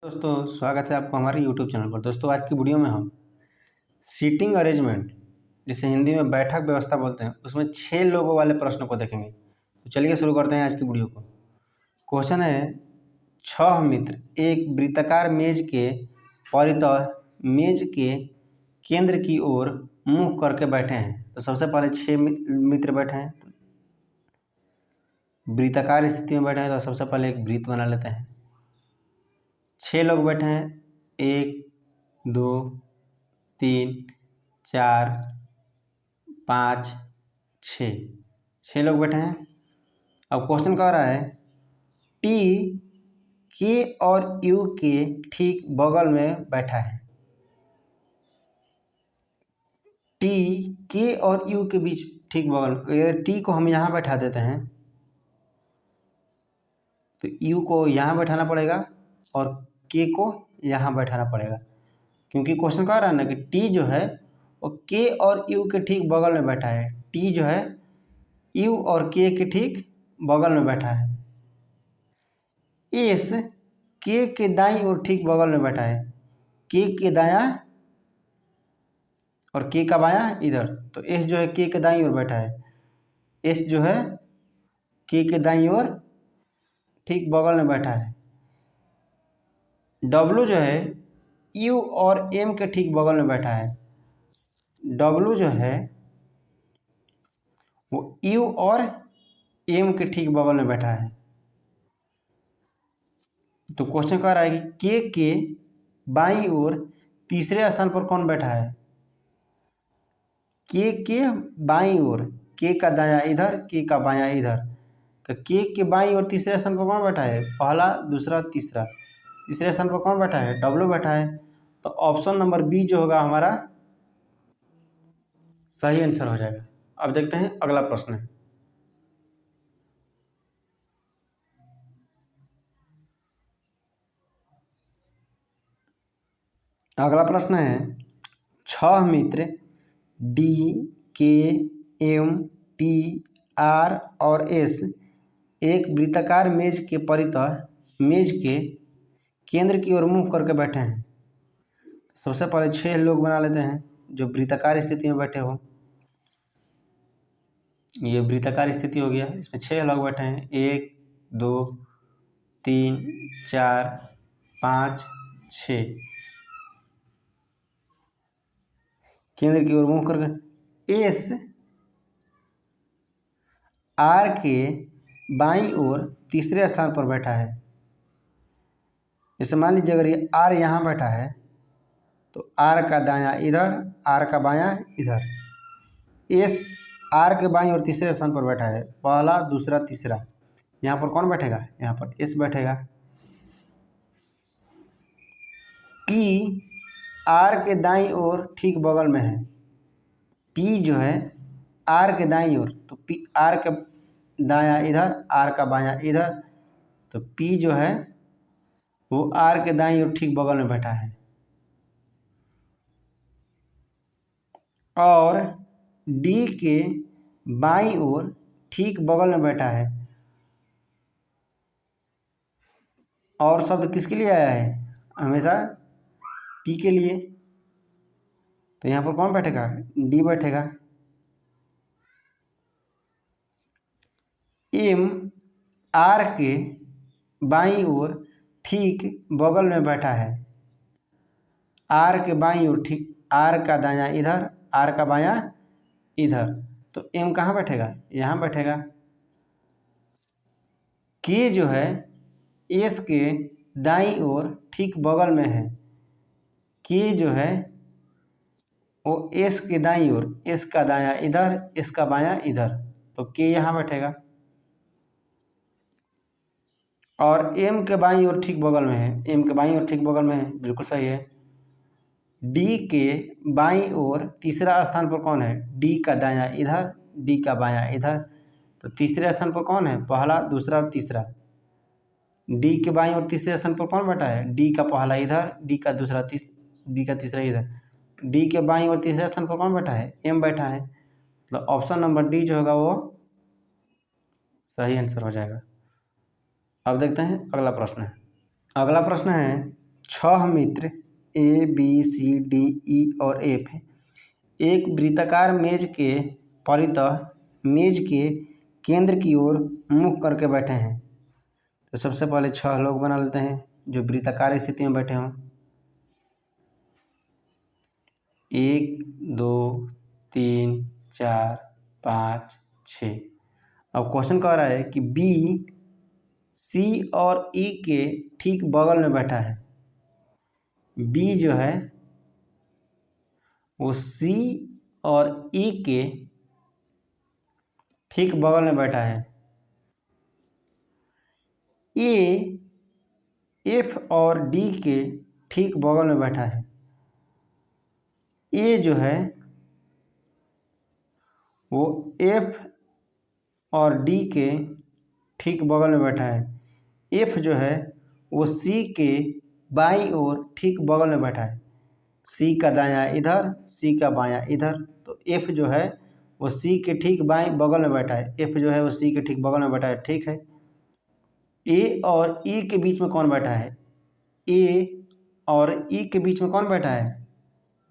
दोस्तों स्वागत है आपको हमारे YouTube चैनल पर। दोस्तों आज की वीडियो में हम सीटिंग अरेंजमेंट, जिसे हिंदी में बैठक व्यवस्था बोलते हैं, उसमें 6 लोगों वाले प्रश्नों को देखेंगे। तो चलिए शुरू करते हैं आज की वीडियो को। क्वेश्चन है, 6 मित्र एक वृत्ताकार मेज के परितः मेज के केंद्र की ओर मुँह करके बैठे हैं। तो सबसे पहले 6 मित्र बैठे हैं, तो वृत्ताकार स्थिति में बैठे हैं। तो सबसे पहले एक वृत्त बना लेते हैं। 6 लोग बैठे हैं, 1 2 3 4 5 6 लोग बैठे हैं। अब क्वेश्चन कह रहा है टी के और यू के ठीक बगल में बैठा है। टी के और यू के बीच ठीक बगल में, टी को हम यहाँ बैठा देते हैं तो यू को यहाँ बैठाना पड़ेगा और के को यहाँ बैठाना पड़ेगा, क्योंकि क्वेश्चन कह रहा है ना कि टी जो है वो के और यू के ठीक बगल में बैठा है। टी जो है यू और के ठीक बगल में बैठा है। एस के दाईं ओर ठीक बगल में बैठा है। के दायां और के का बायां इधर। तो एस जो है के दाईं ओर बैठा है। एस जो है के दाईं ओर ठीक बगल में बैठा है। डब्लू जो है यू और एम के ठीक बगल में बैठा है। डब्लू जो है वो यू और एम के ठीक बगल में बैठा है। तो क्वेश्चन कह रहा है कि के बाईं ओर तीसरे स्थान पर कौन बैठा है। के बाईं ओर, के का दायां इधर, के का बायां इधर। तो के बाईं ओर तीसरे स्थान पर कौन बैठा है, पहला दूसरा तीसरा। तीसरे स्थान पर कौन बैठा है, डब्लू बैठा है। तो ऑप्शन नंबर बी जो होगा हमारा सही आंसर हो जाएगा। अब देखते हैं अगला प्रश्न है। अगला प्रश्न है, 6 मित्र डी के एम पी आर और एस एक वृत्ताकार मेज के परितः मेज के केंद्र की ओर मुँह करके बैठे हैं। सबसे पहले 6 लोग बना लेते हैं जो वृत्ताकार स्थिति में बैठे हो। ये वृत्ताकार स्थिति हो गया, इसमें 6 लोग बैठे हैं, 1 2 3 4 5 6। केंद्र की ओर मुँह करके एस आर के बाईं ओर तीसरे स्थान पर बैठा है। जैसे मान लीजिए अगर ये आर यहाँ बैठा है तो आर का दायां इधर, आर का बायां इधर। एस आर के बाईं ओर तीसरे स्थान पर बैठा है, पहला दूसरा तीसरा। यहाँ पर कौन बैठेगा, यहाँ पर एस बैठेगा। पी आर के दाईं ओर ठीक बगल में है। पी जो है आर के दाईं ओर, तो पी आर के दायां इधर, आर का बायां इधर। तो पी जो है वो आर के दाईं ओर ठीक बगल में बैठा है। और डी के बाईं ओर ठीक बगल में बैठा है। और शब्द किसके लिए आया है, हमेशा पी के लिए। तो यहाँ पर कौन बैठेगा, डी बैठेगा। एम आर के बाईं ओर ठीक बगल में बैठा है। आर के बाईं ओर ठीक, आर का दायां इधर, आर का बायां इधर। तो एम कहाँ बैठेगा, यहाँ बैठेगा। के जो है एस के दाईं ओर ठीक बगल में है। के जो है वो एस के दाईं ओर, एस का दायां इधर, एस का बायां इधर। तो के यहाँ बैठेगा। और एम के बाईं ओर ठीक बगल में है, एम के बाईं ओर ठीक बगल में है, बिल्कुल सही है। डी के बाईं ओर तीसरा स्थान पर कौन है, डी का दायां इधर, डी का बायां इधर। तो तीसरे स्थान पर कौन है, पहला दूसरा तीसरा। डी के बाईं ओर तीसरे स्थान पर कौन बैठा है, डी का पहला इधर, डी का दूसरा डी का तीसरा इधर। डी के बाईं ओर तीसरे स्थान पर कौन बैठा है, एम बैठा है। तो ऑप्शन नंबर डी जो होगा वो सही आंसर हो जाएगा। अब देखते हैं अगला प्रश्न है। अगला प्रश्न है छह मित्र A B C D E और एफ एक वृत्ताकार मेज के परितः मेज के केंद्र की ओर मुख करके बैठे हैं। तो सबसे पहले 6 लोग बना लेते हैं जो वृत्ताकार स्थिति में बैठे हों। 1 2 3 4 5 6। अब क्वेश्चन कह रहा है कि बी सी और ई के ठीक बगल में बैठा है। बी जो है वो सी और ई के ठीक बगल में बैठा है। ए एफ और डी के ठीक बगल में बैठा है। ए जो है वो एफ और डी के ठीक बगल में बैठा है। एफ जो है वो सी के बाईं ओर ठीक बगल में बैठा है। सी का दायां इधर, सी का बायां इधर। तो एफ जो है वो सी के ठीक बाईं बगल में बैठा है। एफ जो है वो सी के ठीक बगल में बैठा है। ठीक है। ए और ई के बीच में कौन बैठा है? ए और ई के बीच में कौन बैठा है?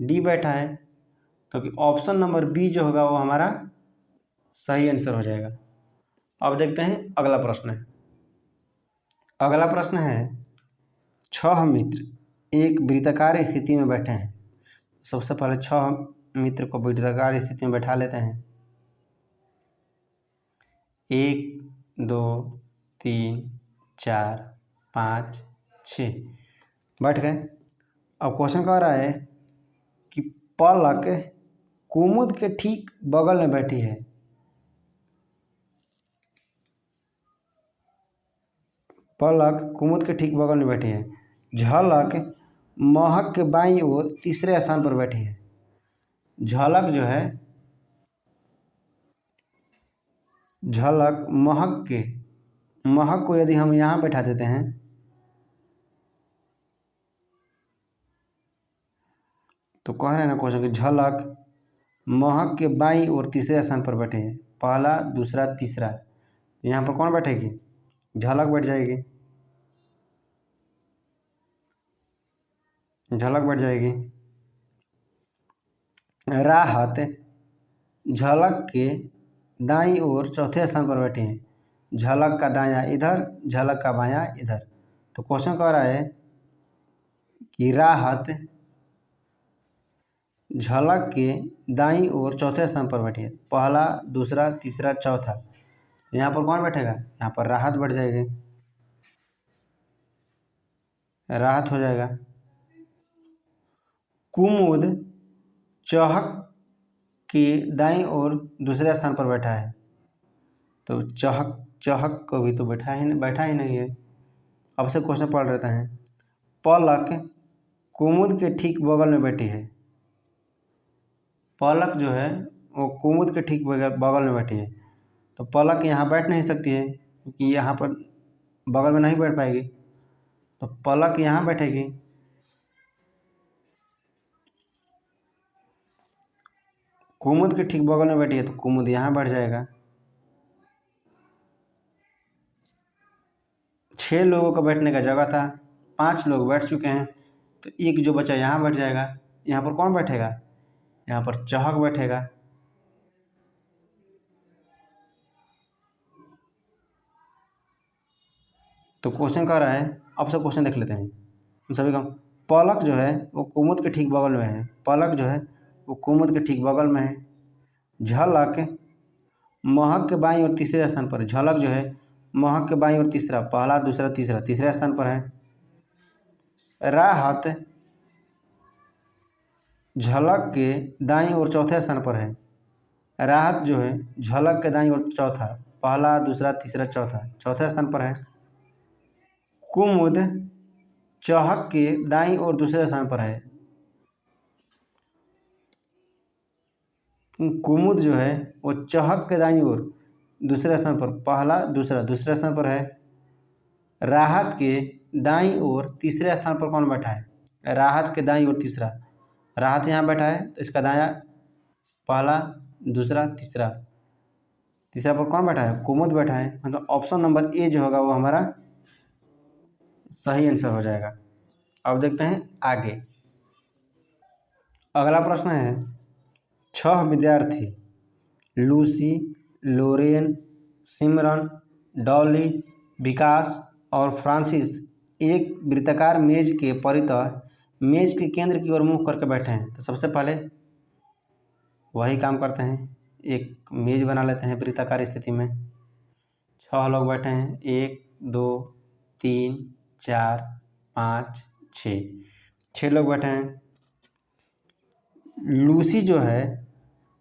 डी बैठा है। तो ऑप्शन नंबर बी जो होगा वो हमारा सही आंसर हो जाएगा। अब देखते हैं अगला प्रश्न है। अगला प्रश्न है 6 मित्र एक वृत्ताकार स्थिति में बैठे हैं। सबसे पहले 6 मित्र को वृत्ताकार स्थिति में बैठा लेते हैं। 1 2 3 4 5 6 बैठ गए। अब क्वेश्चन कह रहा है कि पलक कुमुद के ठीक बगल में बैठी है। पलक कुमुद के ठीक बगल में बैठी है। झलक महक के बाईं ओर तीसरे स्थान पर बैठी है। झलक जो है झलक महक को यदि हम यहाँ बैठा देते हैं तो कह रहे हैं ना क्वेश्चन कि झलक महक के बाईं ओर तीसरे स्थान पर बैठे हैं। पहला दूसरा तीसरा। यहाँ पर कौन बैठेगी? झलक बैठ जाएगी। झलक बैठ जाएगी। राहत झलक के दाईं ओर चौथे स्थान पर बैठे हैं। झलक का दायां इधर, झलक का बायां इधर। तो क्वेश्चन कह रहा है कि राहत झलक के दाईं ओर चौथे स्थान पर बैठी है। पहला दूसरा तीसरा चौथा। यहाँ पर कौन बैठेगा? यहाँ पर राहत बैठ जाएगी। राहत हो जाएगा। कुमुद चहक के दाईं ओर दूसरे स्थान पर बैठा है। तो चहक को भी तो बैठा ही नहीं है। अब से क्वेश्चन पढ़ रहता है। पलक कुमुद के ठीक बगल में बैठी है। पलक जो है वो कुमुद के ठीक बगल में बैठी है। तो पलक यहाँ बैठ नहीं सकती है क्योंकि यहाँ पर बगल में नहीं बैठ पाएगी। तो पलक यहाँ बैठेगी। कुमुद के ठीक बगल में बैठी है तो कुमुद यहाँ बैठ जाएगा। 6 लोगों का बैठने का जगह था, 5 लोग बैठ चुके हैं तो एक जो बचा यहाँ बैठ जाएगा। यहाँ पर कौन बैठेगा? यहाँ पर चहक बैठेगा। तो क्वेश्चन कह रहा है, अब सब क्वेश्चन देख लेते हैं सभी का। पलक जो है वो कुमुद के ठीक बगल में है। पलक जो है वो कुमुद के ठीक बगल में है। झलक महक के बाईं ओर तीसरे स्थान पर है। झलक जो है महक के बाईं ओर तीसरा, पहला दूसरा तीसरा, तीसरे स्थान पर है। राहत झलक के दाईं ओर चौथे स्थान पर है। राहत जो है झलक के दाईं ओर चौथा, पहला दूसरा तीसरा चौथा, चौथे स्थान पर है। कुमुद चहक के दाईं ओर दूसरे स्थान पर है। कुमुद जो है वो चहक के दाईं ओर दूसरे स्थान पर, पहला दूसरा दूसरे स्थान पर है। राहत के दाईं ओर तीसरे स्थान पर कौन बैठा है? राहत के दाईं ओर तीसरा। राहत यहाँ बैठा है तो इसका दायां पहला दूसरा तीसरा, तीसरा पर कौन बैठा है? कुमुद बैठा है। मतलब ऑप्शन नंबर ए जो होगा वो हमारा सही आंसर हो जाएगा। अब देखते हैं आगे। अगला प्रश्न है, 6 विद्यार्थी लूसी, लोरेन, सिमरन, डॉली, विकास और फ्रांसिस एक वृत्ताकार मेज के परितः मेज के केंद्र की ओर मुंह करके बैठे हैं। तो सबसे पहले वही काम करते हैं, एक मेज बना लेते हैं वृत्ताकार स्थिति में। 6 लोग बैठे हैं, 1 2 3 4 5 6 लोग बैठे हैं। लूसी जो है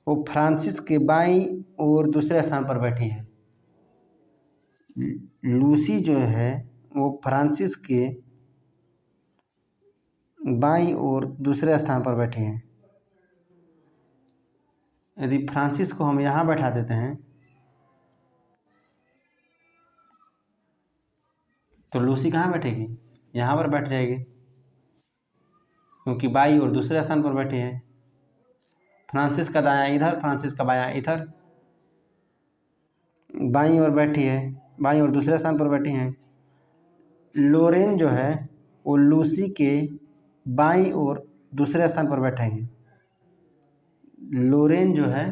वो फ्रांसिस के बाईं ओर दूसरे स्थान पर बैठी है। लूसी जो है वो फ्रांसिस के बाईं ओर दूसरे स्थान पर बैठी हैं। यदि फ्रांसिस को हम यहाँ बैठा देते हैं तो लूसी कहाँ बैठेगी? यहाँ पर बैठ जाएगी, क्योंकि बाईं ओर दूसरे स्थान पर बैठी है। फ्रांसिस का दायां इधर, फ्रांसिस का बायां इधर, बाईं ओर बैठी है, बाईं ओर दूसरे स्थान पर बैठी हैं। लोरेन जो है वो लूसी के बाईं ओर दूसरे स्थान पर बैठे हैं। लोरेन जो है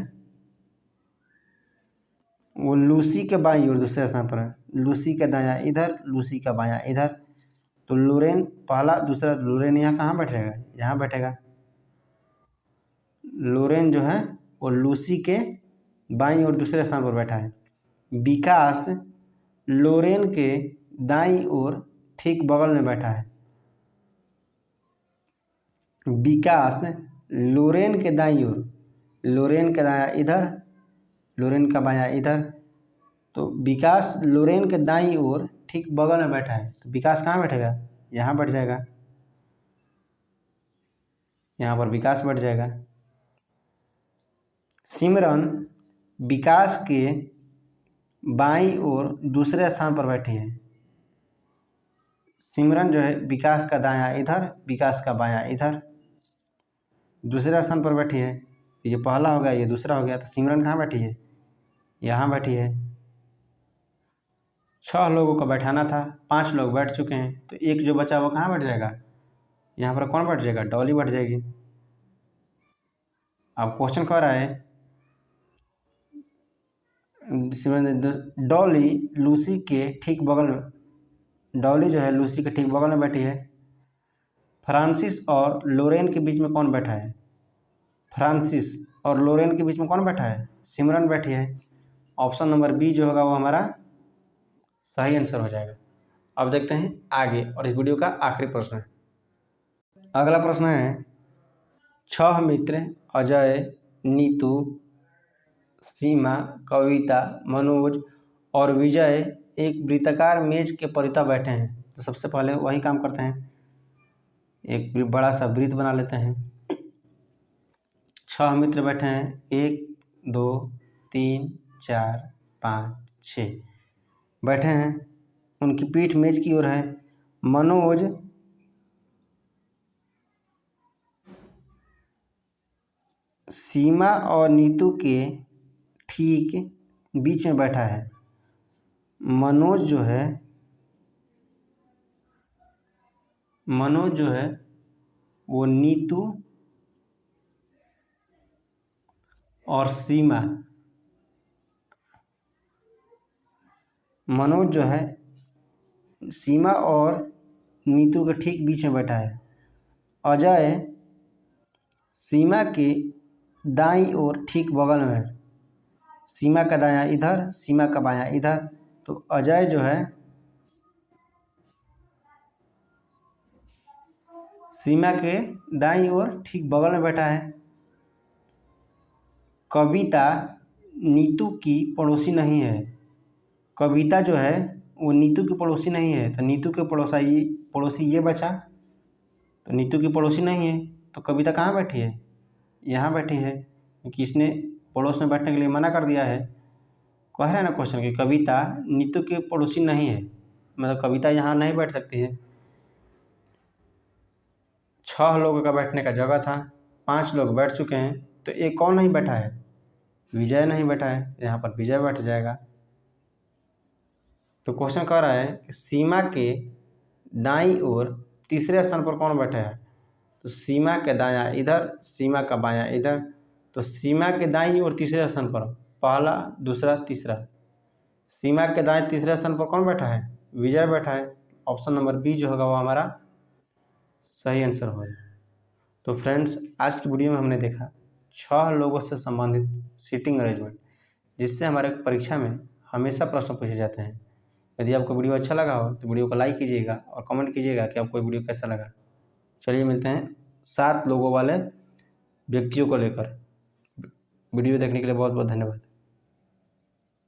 वो लूसी के बाईं ओर दूसरे स्थान पर है। लूसी का दायां इधर, लूसी का बायां इधर, तो लोरेन पहला दूसरा, लोरेन यहाँ कहाँ बैठेगा? यहाँ बैठेगा। लोरेन जो है वो लूसी के बाईं ओर दूसरे स्थान पर बैठा है। विकास लोरेन के दाईं ओर ठीक बगल में बैठा है। विकास लोरेन के दाईं ओर, लोरेन का दायां इधर, लोरेन का बायां इधर, तो विकास लोरेन के दाईं ओर ठीक बगल में बैठा है। तो विकास कहाँ बैठेगा? यहाँ बैठ जाएगा, यहाँ पर विकास बैठ जाएगा। सिमरन विकास के बाईं ओर दूसरे स्थान पर बैठी है। सिमरन जो है विकास का दायां इधर, विकास का बायां इधर, दूसरे स्थान पर बैठी है। ये पहला हो गया, ये दूसरा हो गया, तो सिमरन कहाँ बैठी है? यहाँ बैठी है। 6 लोगों को बैठाना था, 5 लोग बैठ चुके हैं, तो एक जो बचा वो कहाँ बैठ जाएगा? यहाँ पर कौन बैठ जाएगा? डॉली बैठ जाएगी। अब क्वेश्चन कह रहा है डॉली लूसी के ठीक बगल में, डॉली जो है लूसी के ठीक बगल में बैठी है। फ्रांसिस और लोरेन के बीच में कौन बैठा है? फ्रांसिस और लोरेन के बीच में कौन बैठा है? सिमरन बैठी है। ऑप्शन नंबर बी जो होगा वो हमारा सही आंसर हो जाएगा। अब देखते हैं आगे, और इस वीडियो का आखिरी प्रश्न है। अगला प्रश्न है, 6 मित्र अजय, नीतू, सीमा, कविता, मनोज और विजय एक वृत्ताकार मेज के परितः बैठे हैं। तो सबसे पहले वही काम करते हैं, एक बड़ा सा वृत्त बना लेते हैं। 6 मित्र बैठे हैं, 1 2 3 4 5 6 बैठे हैं। उनकी पीठ मेज की ओर है। मनोज सीमा और नीतू के ठीक बीच में बैठा है। मनोज जो है वो नीतू और सीमा, मनोज जो है सीमा और नीतू के ठीक बीच में बैठा है। अजय सीमा के दाईं ओर ठीक बगल में है। सीमा का दायां इधर, सीमा का बायां इधर, तो अजय जो है सीमा के दाईं ओर ठीक बगल में बैठा है। कविता नीतू की पड़ोसी नहीं है। कविता जो है वो नीतू की पड़ोसी नहीं है, तो नीतू के पड़ोसी ये बचा, तो नीतू की पड़ोसी नहीं है, तो कविता कहाँ बैठी है? यहाँ बैठी है, क्योंकि इसने पड़ोस में बैठने के लिए मना कर दिया है। कह रहा है ना क्वेश्चन कि कविता नीतू के पड़ोसी नहीं है, मतलब कविता यहाँ नहीं बैठ सकती है। 6 लोगों का बैठने का जगह था, 5 लोग बैठ चुके हैं, तो एक कौन नहीं बैठा है? विजय नहीं बैठा है, यहाँ पर विजय बैठ जाएगा। तो क्वेश्चन कह रहा है कि सीमा के दाईं ओर तीसरे स्थान पर कौन बैठा है? तो सीमा के दायां इधर, सीमा का बायां इधर। तो सीमा के दाईं और तीसरे स्थान पर पहला, दूसरा, तीसरा। सीमा के दाएं तीसरे स्थान पर कौन बैठा है? विजय बैठा है। ऑप्शन नंबर बी जो होगा वो हमारा सही आंसर होगा। तो फ्रेंड्स, आज की वीडियो में हमने देखा 6 लोगों से संबंधित सीटिंग अरेंजमेंट, जिससे हमारे परीक्षा में हमेशा प्रश्न पूछे जाते हैं। यदि आपको वीडियो अच्छा लगा हो तो वीडियो को लाइक कीजिएगा और कमेंट कीजिएगा कि आपको वीडियो कैसा लगा। चलिए मिलते हैं 7 लोगों वाले व्यक्तियों को लेकर। वीडियो देखने के लिए बहुत बहुत धन्यवाद।